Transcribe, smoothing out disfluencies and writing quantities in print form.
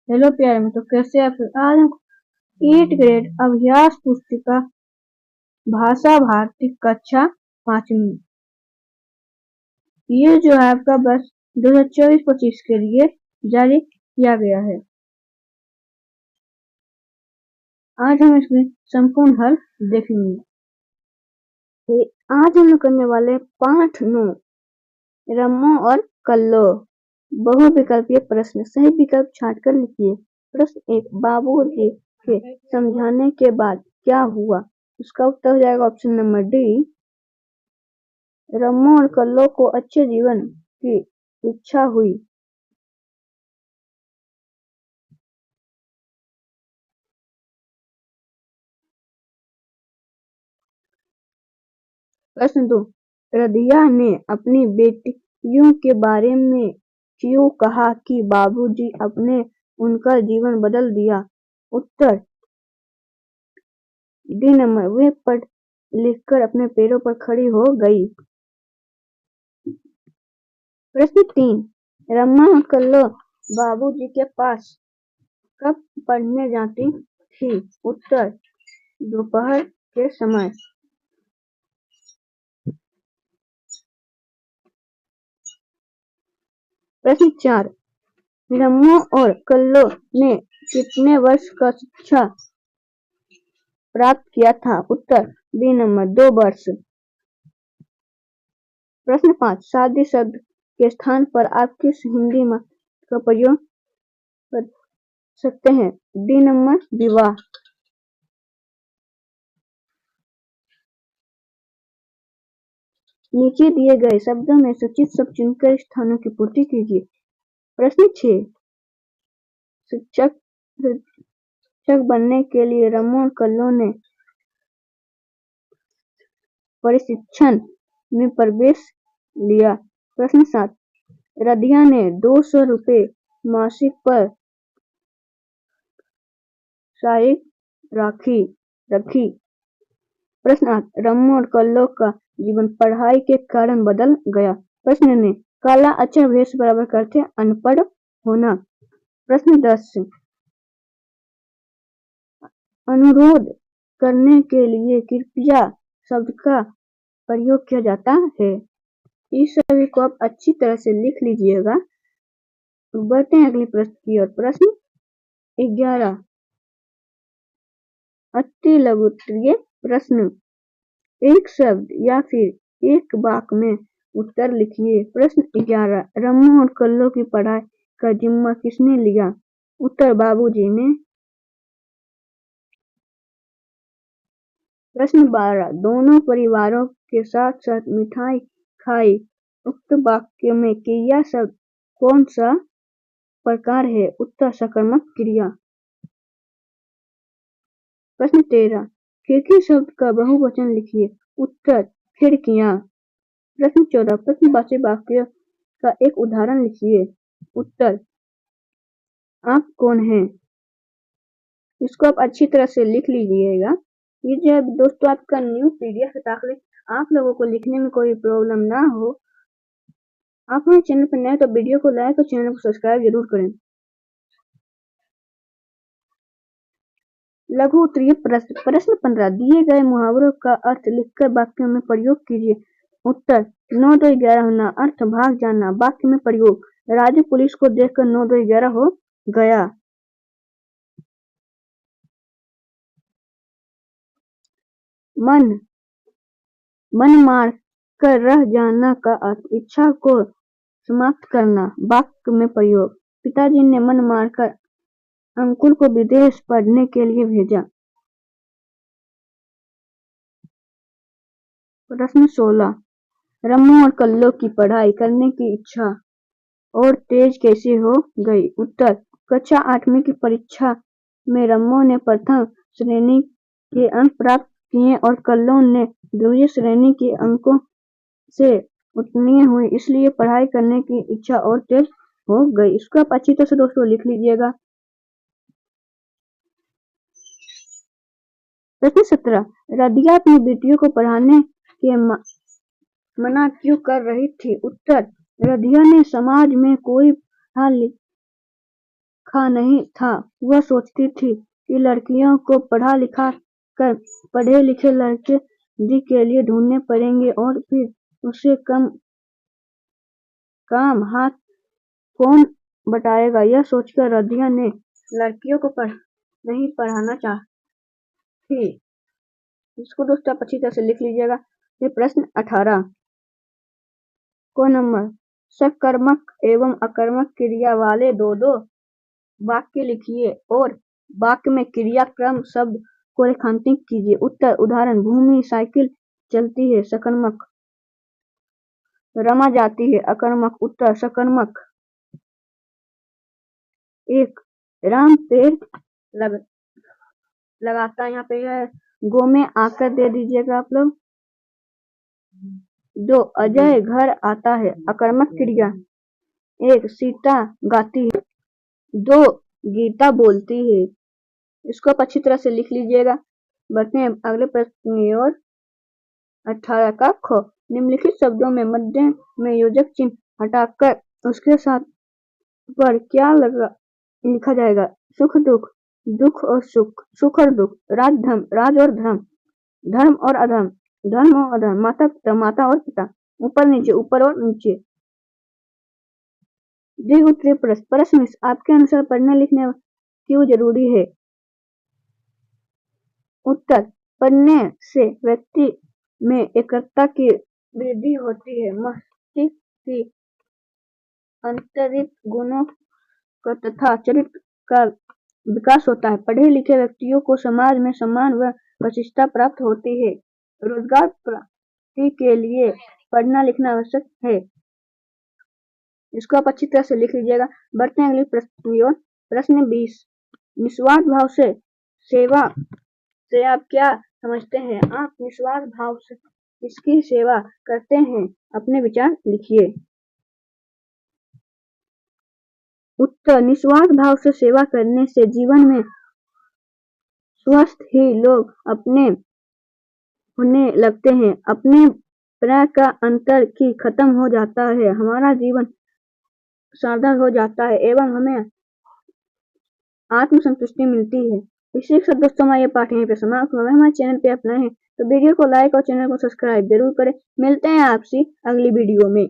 Hello प्यारे मित्रों, कैसे आप सब? आज हम 8th ग्रेड अभ्यास पुस्तिका भाषा भारती कक्षा 5वीं ये जो है आपका बस 2024-25 के लिए जारी किया गया है। आज हम इसमें संपूर्ण हल देखेंगे। आज हम करने वाले पाठ 9 रमो और कल्लो बहुविकल्पीय प्रश्न। सही विकल्प छांटकर लिखिए। प्रश्न 1, बाबूजी के समझाने के बाद क्या हुआ? इसका उत्तर हो जाएगा ऑप्शन नंबर डी, रम्मो और कल्लो को अच्छे जीवन की इच्छा हुई। प्रश्न 2, रदिया ने अपनी बेटियों के बारे में क्यों कहा कि बाबूजी अपने उनका जीवन बदल दिया? उत्तर डी नंबर, वे पढ़ लिखकर अपने पैरों पर खड़ी हो गई। प्रश्न 3, रम्मा और कल्लो बाबूजी के पास कब पढ़ने जाती थी? उत्तर दोपहर के समय। प्रश्न 4, रम्मो और कल्लो ने कितने वर्ष का शिक्षा प्राप्त किया था? उत्तर बी नंबर, 2 वर्ष। प्रश्न 5, शादी शब्द के स्थान पर आप किस हिंदी का प्रयोग कर सकते हैं? डी नंबर, विवाह। नीचे दिए गए शब्दों में सूचित शब्द चुनकर स्थानों की पूर्ति कीजिए। प्रश्न 6, शिक्षक बनने के लिए रम्मो और कल्लो ने प्रशिक्षण में प्रवेश लिया। प्रश्न 7, रदिया ने 200 रुपये मासिक पर साइक रखी। प्रश्न 8, रम्मो और कल्लो का जीवन पढ़ाई के कारण बदल गया। प्रश्न ने काला अक्षर भेष बराबर करते अनपढ़ होना। प्रश्न 10, अनुरोध करने के लिए कृपया शब्द का प्रयोग किया जाता है। इस सभी को आप अच्छी तरह से लिख लीजिएगा। बढ़ते हैं अगले प्रश्न की ओर। प्रश्न 11, अति लघुत्तरीय प्रश्न। एक शब्द या फिर एक वाक्य में उत्तर लिखिए। प्रश्न 11, रम्मो और कल्लो की पढ़ाई का जिम्मा किसने लिया? उत्तर बाबूजी ने। प्रश्न 12, दोनों परिवारों के साथ साथ मिठाई खाई। उक्त वाक्य में क्रिया शब्द कौन सा प्रकार है? उत्तर सकारात्मक क्रिया। प्रश्न 13, खिड़की शब्द का बहुवचन लिखिए। उत्तर खिड़कियां। प्रश्न 14, प्रश्नवाची वाक्य का एक उदाहरण लिखिए। उत्तर आप कौन हैं? इसको आप अच्छी तरह से लिख लीजिएगा। ये जो है दोस्तों आपका न्यू पीडीएफ है, ताकि आप लोगों को लिखने में कोई प्रॉब्लम ना हो। आप हमारे चैनल पर नए तो वीडियो को लाइक और चैनल को सब्सक्राइब जरूर करें। लघु उत्तरीय प्रश्न। प्रश्न 15, दिए गए मुहावरों का अर्थ लिखकर वाक्य में प्रयोग कीजिए। उत्तर 9 2 11 होना, अर्थ भाग जाना। वाक्य में प्रयोग, राजू पुलिस को देखकर 9 2 11 हो गया। मन मार कर रह जाना का अर्थ इच्छा को समाप्त करना। वाक्य में प्रयोग, पिताजी ने मन मारकर अंकुर को विदेश पढ़ने के लिए भेजा। प्रश्न 16, रम्मो और कल्लो की पढ़ाई करने की इच्छा और तेज कैसे हो गई? उत्तर कक्षा 8वीं की परीक्षा में रम्मो ने प्रथम श्रेणी के अंक प्राप्त किए और कल्लो ने द्वितीय श्रेणी के अंकों से उत्तीर्ण हुई, इसलिए पढ़ाई करने की इच्छा और तेज हो गई। इसको आप अच्छी तरह से दोस्तों लिख लीजिएगा। प्रश्न 17, रदिया अपनी बेटियों को पढ़ाने के मना क्यों कर रही थी? उत्तर रदिया ने समाज में कोई पढ़ा खा नहीं था। वह सोचती थी कि लड़कियों को पढ़ा लिखा कर पढ़े लिखे लड़के जी के लिए ढूंढने पड़ेंगे और फिर उसे काम हाथ कौन बटाएगा। यह सोचकर रजिया ने लड़कियों को नहीं पढ़ाना चाहती। इसको दोस्तों आप अच्छी तरह से लिख लीजिएगा। ये प्रश्न 18 को नंबर सकर्मक एवं अकर्मक क्रिया वाले दो वाक्य लिखिए और वाक्य में क्रियाक्रम शब्द को रेखांकित कीजिए। उत्तर उदाहरण भूमि साइकिल चलती है सकर्मक, रमा जाती है अकर्मक। उत्तर सकर्मक। 1 राम पेड़ लगाता है, यहाँ पे है गो में आकर दे दीजिएगा आप लोग। 2 अजय घर आता है अकर्मक क्रिया। 1 सीता गाती है। 2 गीता बोलती है। इसको आप अच्छी तरह से लिख लीजिएगा। बढ़ते हैं अगले प्रश्न की ओर। 18 का ख निम्नलिखित शब्दों में मध्य में योजक चिन्ह हटाकर उसके साथ पर क्या लिखा जाएगा। सुख दुख, दुख और सुख, सुख और दुख, राज और धर्म, धर्म और अधर्म, धर्म और अधर्म, माता पिता, माता और पिता, ऊपर नीचे, ऊपर और नीचे। द्वि उत्तरीय प्रश्न आपके अनुसार पढ़ने लिखने क्यों जरूरी है। उत्तर पढ़ने से व्यक्ति में एकाग्रता की वृद्धि होती है, मस्तिष्क की आंतरिक गुणों का तथा चरित्र का विकास होता है। पढ़े लिखे व्यक्तियों को समाज में सम्मान व प्रतिष्ठा प्राप्त होती है। रोजगार प्राप्ति के लिए पढ़ना लिखना आवश्यक है। इसको आप अच्छी तरह से लिख लीजिएगा। बढ़ते हैं अगले प्रश्न की ओर। प्रश्न 20 निस्वार्थ भाव से सेवा से आप क्या समझते हैं। आप निस्वार्थ भाव से किसकी सेवा करते हैं, अपने विचार लिखिए। उत्तर निस्वार्थ भाव से सेवा करने से जीवन में स्वस्थ ही लोग अपने होने लगते हैं। अपने प्रयास का अंतर की खत्म हो जाता है, हमारा जीवन सार्थक हो जाता है एवं हमें आत्मसंतुष्टि मिलती है। इसी के साथ दोस्तों हमारा ये पाठ यहीं पे समाप्त होगा। हमारे चैनल पे आप नए हैं तो वीडियो को लाइक और चैनल को सब्सक्राइब जरूर करें। मिलते हैं आपसे अगली वीडियो में।